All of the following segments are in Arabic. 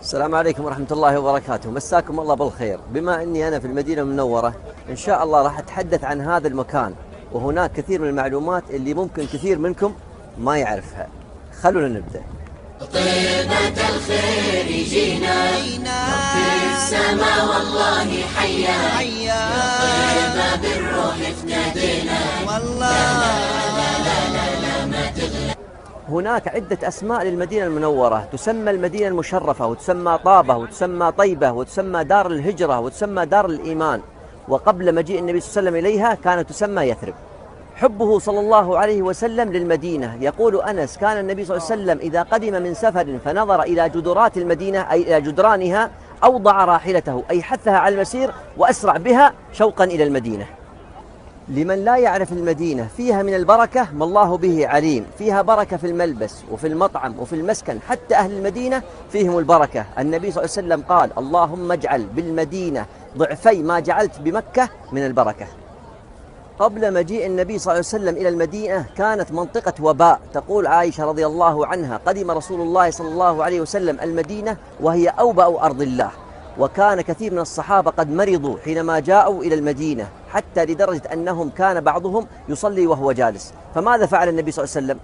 السلام عليكم ورحمة الله وبركاته. مساكم الله بالخير. بما أني أنا في المدينة المنورة إن شاء الله راح أتحدث عن هذا المكان، وهناك كثير من المعلومات اللي ممكن كثير منكم ما يعرفها. خلونا نبدأ. طيبة الخير يجينا في السماء والله حيا طيبة بالروح تنادينا والله هناك عدة أسماء للمدينة المنورة، تسمى المدينة المشرفة، وتسمى طابة، وتسمى طيبة، وتسمى دار الهجرة، وتسمى دار الإيمان. وقبل مجيء النبي صلى الله عليه وسلم إليها كانت تسمى يثرب. حبه صلى الله عليه وسلم للمدينة، يقول أنس: كان النبي صلى الله عليه وسلم إذا قدم من سفر فنظر إلى جدرات المدينة أي إلى جدرانها أوضع راحلته أي حثها على المسير وأسرع بها شوقا إلى المدينة. لمن لا يعرف المدينة، فيها من البركة ما الله به عليم، فيها بركة في الملبس وفي المطعم وفي المسكن، حتى أهل المدينة فيهم البركة. النبي صلى الله عليه وسلم قال: اللهم اجعل بالمدينة ضعفي ما جعلت بمكة من البركة. قبل مجيء النبي صلى الله عليه وسلم إلى المدينة كانت منطقة وباء. تقول عائشة رضي الله عنها: قدم رسول الله صلى الله عليه وسلم المدينة وهي أوبأ أرض الله، وكان كثير من الصحابة قد مرضوا حينما جاءوا إلى المدينة، حتى لدرجة أنهم كان بعضهم يصلي وهو جالس. فماذا فعل النبي صلى الله عليه وسلم؟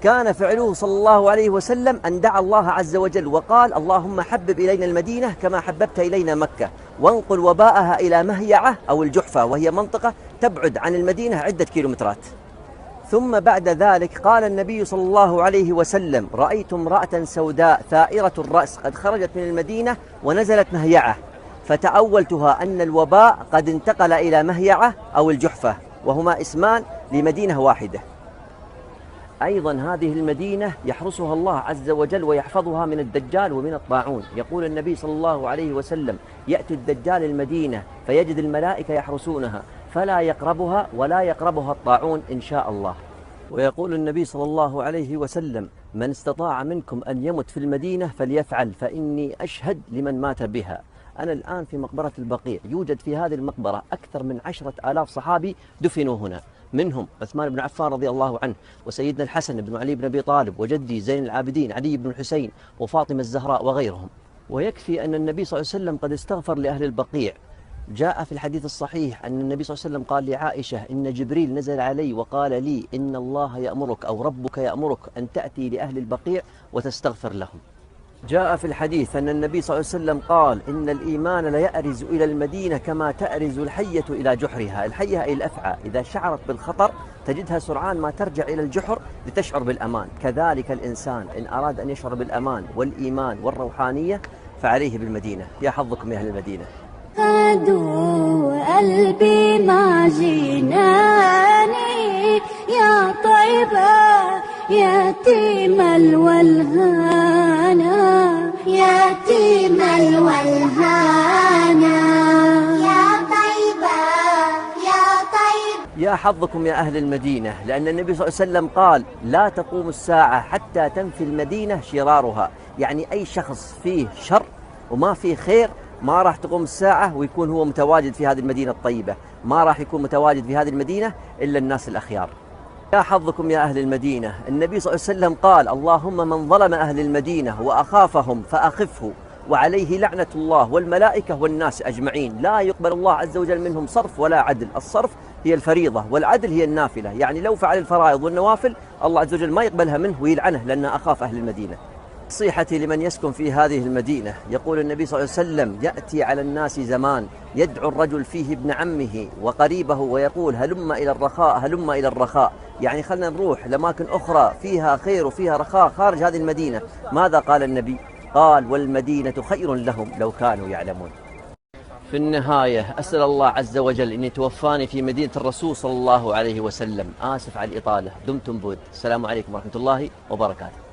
كان فعله صلى الله عليه وسلم أن دعا الله عز وجل وقال: اللهم حبب إلينا المدينة كما حببت إلينا مكة، وانقل وباءها إلى مهيعة أو الجحفة، وهي منطقة تبعد عن المدينة عدة كيلومترات. ثم بعد ذلك قال النبي صلى الله عليه وسلم: رأيت امرأة سوداء ثائرة الرأس قد خرجت من المدينة ونزلت مهيعة، فتأولتها أن الوباء قد انتقل إلى مهيعة أو الجحفة، وهما اسمان لمدينة واحدة. أيضا هذه المدينة يحرسها الله عز وجل ويحفظها من الدجال ومن الطاعون. يقول النبي صلى الله عليه وسلم: يأتي الدجال المدينة فيجد الملائكة يحرسونها فلا يقربها ولا يقربها الطاعون إن شاء الله. ويقول النبي صلى الله عليه وسلم: من استطاع منكم أن يمت في المدينة فليفعل، فإني أشهد لمن مات بها. أنا الآن في مقبرة البقيع، يوجد في هذه المقبرة أكثر من 10,000 صحابي دفنوا هنا، منهم عثمان بن عفان رضي الله عنه، وسيدنا الحسن بن علي بن أبي طالب، وجدي زين العابدين علي بن الحسين، وفاطمة الزهراء وغيرهم. ويكفي أن النبي صلى الله عليه وسلم قد استغفر لأهل البقيع. جاء في الحديث الصحيح أن النبي صلى الله عليه وسلم قال لعائشة: إن جبريل نزل علي وقال لي إن الله يأمرك أو ربك يأمرك أن تأتي لأهل البقيع وتستغفر لهم. جاء في الحديث أن النبي صلى الله عليه وسلم قال: إن الإيمان ليأرز إلى المدينة كما تأرز الحية إلى جحرها. الحية أي الأفعى، إذا شعرت بالخطر تجدها سرعان ما ترجع إلى الجحر لتشعر بالأمان. كذلك الإنسان إن أراد أن يشعر بالأمان والإيمان والروحانية فعليه بالمدينة. يا حظكم يا أهل المدينة. خذوا قلبي مع جناني يا طيبة يتيم الولهانا يتيم الولهانا يا طيبة يا طيبة. يا حظكم يا أهل المدينة، لأن النبي صلى الله عليه وسلم قال: لا تقوم الساعة حتى تنفي المدينة شرارها. يعني أي شخص فيه شر وما فيه خير ما راح تقوم الساعة ويكون هو متواجد في هذه المدينة الطيبة. ما راح يكون متواجد في هذه المدينة إلا الناس الأخيار. يا حظكم يا أهل المدينة. النبي صلى الله عليه وسلم قال: اللهم من ظلم أهل المدينة وأخافهم فأخفه، وعليه لعنة الله والملائكة والناس أجمعين. لا يقبل الله عز وجل منهم صرف ولا عدل. الصرف هي الفريضة والعدل هي النافلة، يعني لو فعل الفرائض والنوافل الله عز وجل ما يقبلها منه ويلعنه لأنه أخاف أهل المدينة. نصيحتي لمن يسكن في هذه المدينة، يقول النبي صلى الله عليه وسلم: يأتي على الناس زمان يدعو الرجل فيه ابن عمه وقريبه ويقول: هلم إلى الرخاء هلم إلى الرخاء. يعني خلنا نروح لأماكن أخرى فيها خير وفيها رخاء خارج هذه المدينة. ماذا قال النبي؟ قال: والمدينة خير لهم لو كانوا يعلمون. في النهاية أسأل الله عز وجل أن يتوفاني في مدينة الرسول صلى الله عليه وسلم. آسف على الإطالة، دمتم بود. السلام عليكم ورحمة الله وبركاته.